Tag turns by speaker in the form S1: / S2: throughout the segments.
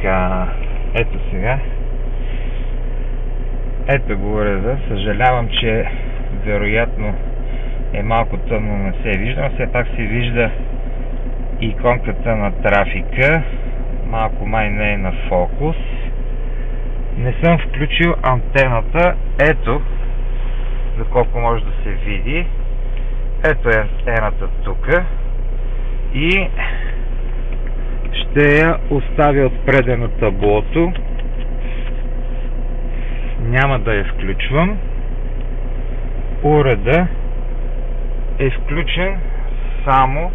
S1: Така, ето сега. Ето го реда. Съжалявам, че вероятно е малко тъмно, не се вижда, но все пак се вижда иконката на трафика. Малко май не е на фокус. Не съм включил антената. Ето, доколко може да се види. Ето е антената тук. И ще я оставя отпреде на таблото. Няма да я включвам. Уреда е включен само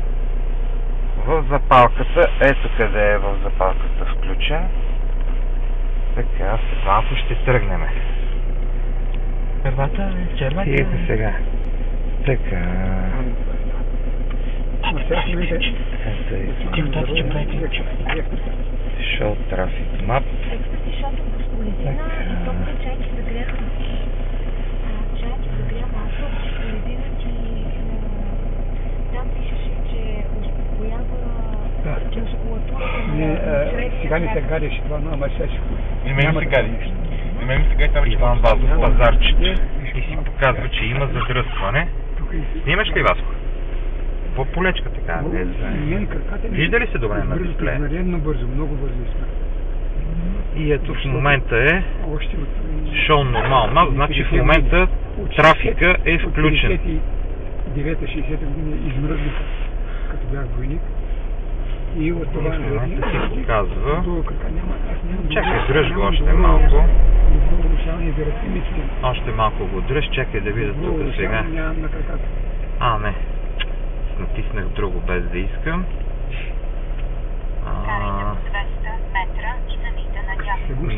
S1: в запалката. Ето къде е в запалката включен. Така, след малко ще тръгнем.
S2: Първата е червата.
S1: Ето сега. Така. Ето е. Show Traffic Map.
S3: Сега не се гадиш това, но ама сега
S2: И мен се гади. И мен се гади там, че
S1: Иван Вазов пазарчето. И си показва, че има задръстване. Снимаш ли, Васко? По полечка така? Вижда ли се добре на дисплея?
S3: Извънредно бързо, много бързо сме.
S1: И ето в момента е шоу нормално. Значи в момента трафика е включен.
S3: 59-60 години измръзнаха, като бях войник. И от това
S1: в момента си показва.
S3: няма.
S1: Чакай, дръж го още малко.
S3: Още
S1: Още малко го дръж, чакай да видя тук сега. А, не. Натиснах друго без да искам.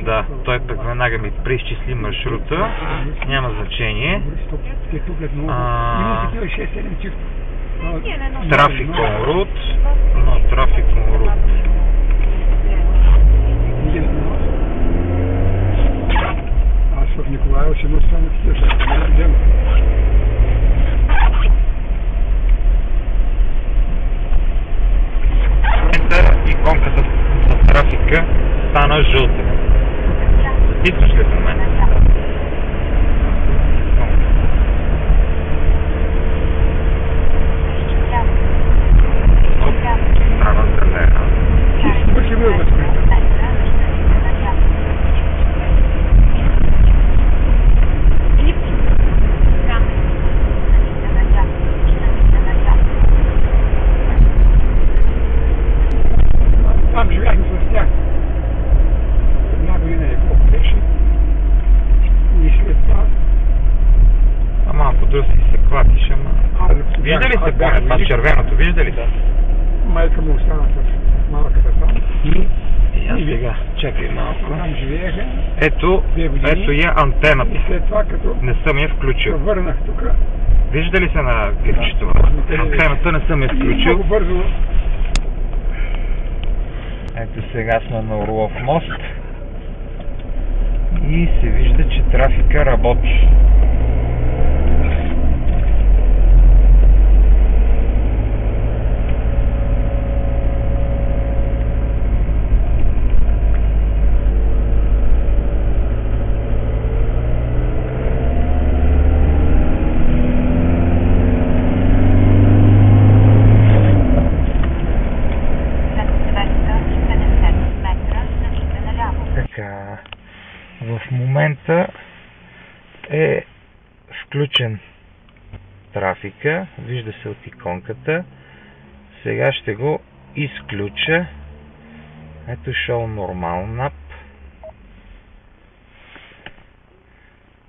S1: Да, той пък веднага ми преизчисли маршрута. Няма значение. Трафик on route. Но трафик on route.
S3: Аз в Николаево ще му стана такива.
S1: Иконката за трафика стана жълта. Затискаш ли в момента? Стана зелена.
S3: Там живяхме с тях. Една година е колко беше. И след това...
S1: А малко дръси се клатиш, ама... Вижда ли се поне това червеното? Вижда ли се?
S3: Майка му остана с малката там.
S1: И сега, чакай малко.
S3: Там живееха.
S1: Ето я антената.
S3: И след това, като
S1: Не съм я включил.
S3: върнах тук...
S1: Вижда ли се на кирчето? Антената не съм я включил.
S3: Много бързо...
S1: Ето сега сме на Орлов мост. И се вижда, че трафика работи. В момента е включен трафика, вижда се от иконката. Сега ще го изключа. Ето Show Normal Map.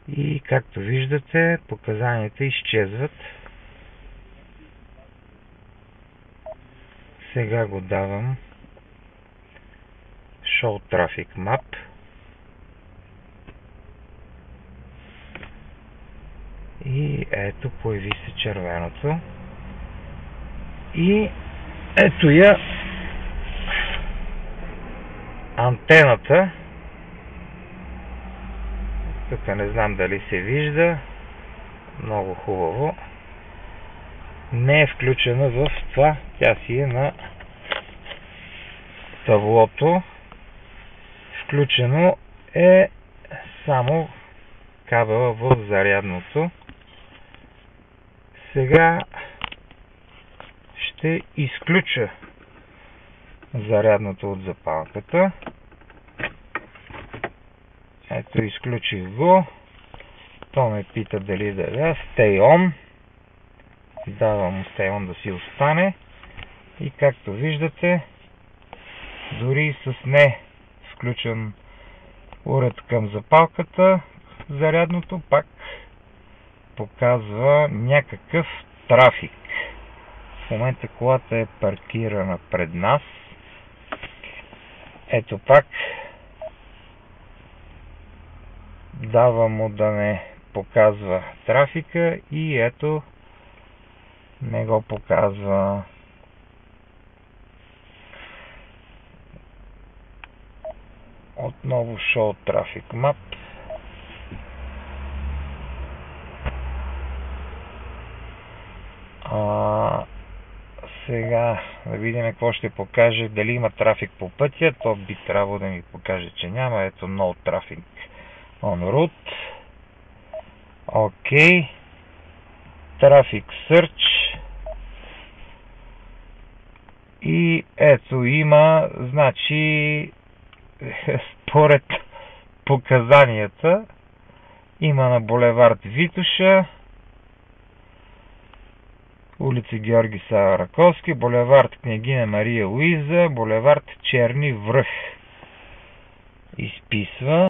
S1: И както виждате, показанията изчезват. Сега го давам Show Traffic Map. И ето, появи се червеното. И ето я антената. Тук не знам дали се вижда. Много хубаво. Не е включена в това. Тя си е на таблото. изключено е само кабела в зарядното. Сега ще изключа зарядното от запалката. Ето, изключих го. То ме пита дали да е Stay On. Давам Stay On да си остане. И както виждате, дори с не включен уред към запалката, зарядното пак показва някакъв трафик. В момента колата е паркирана пред нас. Ето пак дава му да не показва трафика и ето не го показва. Отново Show Traffic Map. Сега да видим какво ще покаже, дали има трафик по пътя. То би трябвало да ми покаже, че няма. Ето No Traffic on Route. Ok. Traffic Search. И ето има, значи според показанията има на булевард Витоша, улица Георги Сава Раковски, булевард Княгиня Мария Луиза, булевард Черни връх. Изписва